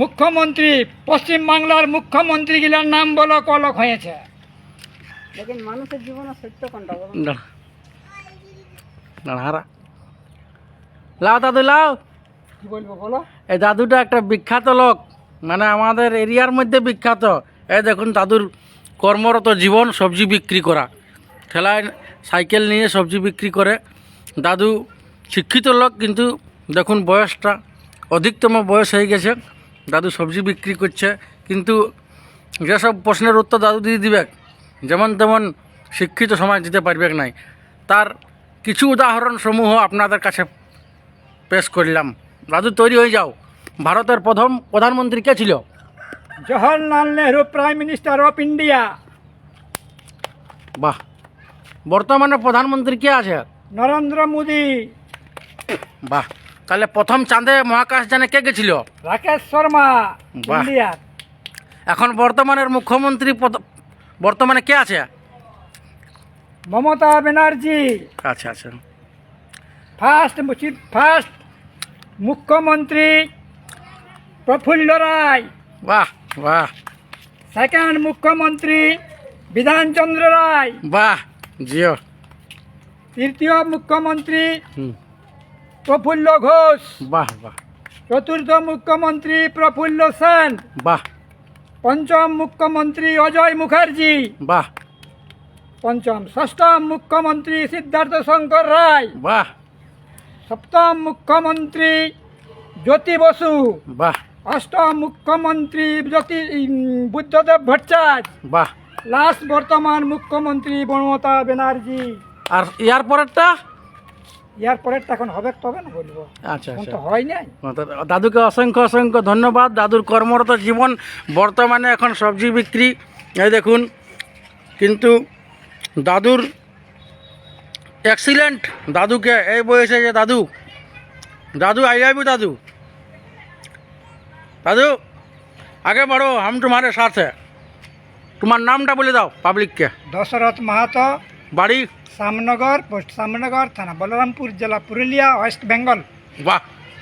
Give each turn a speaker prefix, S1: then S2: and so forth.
S1: মুখ্যমন্ত্রী, পশ্চিমবাংলার মুখ্যমন্ত্রীগুলোর নাম বলো কলক হয়েছে।
S2: लेकिन মানুষের জীবনে সত্য কোনটা বলো?
S3: দাঁড়া লাও দাদু লাও।
S1: কি বলবো বলো?
S3: এই দাদুটা একটা বিখ্যাত লোক, মানে আমাদের এরিয়ার মধ্যে বিখ্যাত। এই দেখুন দাদুর কর্মরত জীবন, সবজি বিক্রি করা, ঠেলায় সাইকেল নিয়ে সবজি বিক্রি করে। দাদু শিক্ষিত লোক, কিন্তু দেখুন বয়সটা অধিকতম বয়স হয়ে গেছে। দাদু সবজি বিক্রি করছে, কিন্তু যেসব প্রশ্নের উত্তর দাদু দিয়ে দিবে, যেমন তেমন শিক্ষিত সমাজ দিতে পারবে নাই। তার কিছু উদাহরণ সমূহ আপনাদের কাছে পেশ করলাম। দাদু তৈরি হয়ে যাও। ভারতের প্রথম প্রধানমন্ত্রী কে ছিল?
S1: Jawaharlal Nehru, prime minister of India.
S3: বাহ। বর্তমানে প্রধানমন্ত্রী কে আছে?
S1: নরেন্দ্র মোদী।
S3: বাহ। তাহলে প্রথম চাঁদে মহাকাশ যানে কে গেছিল?
S1: রাকেশ শর্মা,
S3: বাহ।
S1: ইন্ডিয়া।
S3: এখন বর্তমানের মুখ্যমন্ত্রী বর্তমানে কে আছে?
S1: মমতা ব্যানার্জি।
S3: আচ্ছা আচ্ছা।
S1: ফার্স্ট মুখ্যমন্ত্রী প্রফুল্ল রায়।
S3: বাহ বাহ
S1: সেকেন্ড মুখ্যমন্ত্রী বিধানচন্দ্র রায়।
S3: বাহ জিও।
S1: তৃতীয় মুখ্যমন্ত্রী
S3: হুম।
S1: প্রফুল্ল ঘোষ।
S3: বাহ বাহ
S1: চতুর্থ মুখ্যমন্ত্রী প্রফুল্ল সেন।
S3: বাহ
S1: পঞ্চম মুখ্যমন্ত্রী অজয় মুখার্জি।
S3: বাহ
S1: ষষ্ঠম মুখ্যমন্ত্রী সিদ্ধার্থ শঙ্কর রায়।
S3: বাহ
S1: সপ্তম মুখ্যমন্ত্রী জ্যোতি বসু।
S3: বাহ
S1: অষ্টম মুখ্যমন্ত্রী বুদ্ধদেব ভট্টাচার্য।
S3: বাহ।
S1: লাস্ট বর্তমান মুখ্যমন্ত্রী মমতা ব্যানার্জি।
S3: আর ইয়ার পরেরটা?
S1: ইয়ার পরেরটা এখন হবে, তবে না বলবো।
S3: আচ্ছা
S1: এখন
S3: আচ্ছা।
S1: তো হয় নাই।
S3: দাদুকে অসংখ্য অসংখ্য ধন্যবাদ। দাদুর কর্মরত জীবন, বর্তমানে এখন সবজি বিক্রি। এই দেখুন, কিন্তু দাদুর এক্সিলেন্ট। দাদুকে এই বয়সে যে দাদু দাদু আই লাভ ইউ দাদু। দাদু আগে বাড়ো, হাম তোমারে সাথ হ্যাঁ। তোমার নামটা বলে দাও পাবলিককে।
S1: দশরথ মাহাতো,
S3: বাড়ি?
S1: শ্যামনগর, পোস্ট শ্যামনগর, থানা বলরামপুর, জেলা পুরুলিয়া, ওয়েস্ট বেঙ্গল।
S3: বাহ।